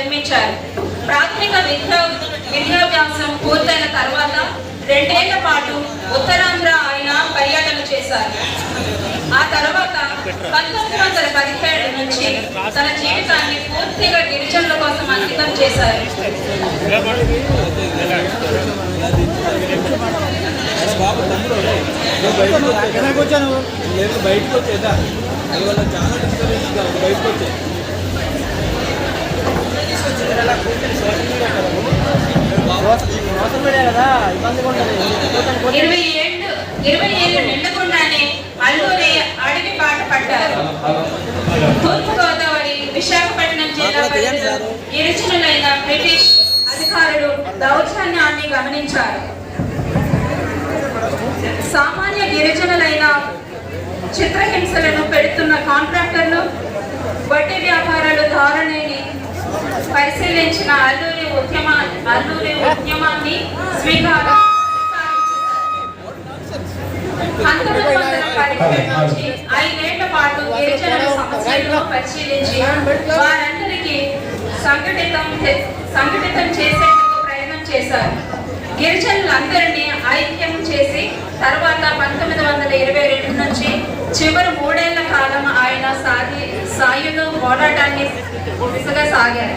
జన్మించారు. ప్రాథమిక విద్యాభ్యాసం పూర్తయిన తర్వాత 2 ఏళ్ల పాటు ఉత్తరాంధ్ర ఆయన పర్యటన చేశారు. ఆ తర్వాత 1917 నుంచి తన జీవితాన్ని పూర్తిగా గిరిజనుల కోసం అంకితం చేశారు. ఇరవై ఏళ్ళు నిండకుండానే అల్లూరి అడవి బాట పడ్డారు. తూర్పుగోదావరి, విశాఖపట్నం జిల్లా గిరిజనులైన బ్రిటిష్ అధికారులు దౌర్జన్యాన్ని గమనించారు. సామాన్య గిరిజనులైన చిత్రహింసలను పెడుతున్న కాంట్రాక్టర్లు, వడ్డీ వ్యాపారాలు ధోరణిని పరిశీలించిన అల్లూరి ఉద్యమాన్ని స్వీకారం 1917 నుంచి 5 ఏళ్ల పాటు గిరిజనుల సమస్యలను పరిశీలించి వారందరికీ సంఘటితం చేసేందుకు ప్రయత్నం చేశారు. గిరిజనులందరినీ ఐక్యం చేసి తర్వాత 1922 నుంచి చివరి 3 ఏళ్ల కాలం ఆయన సాయుధ పోరాటాన్ని దిశగా సాగారు.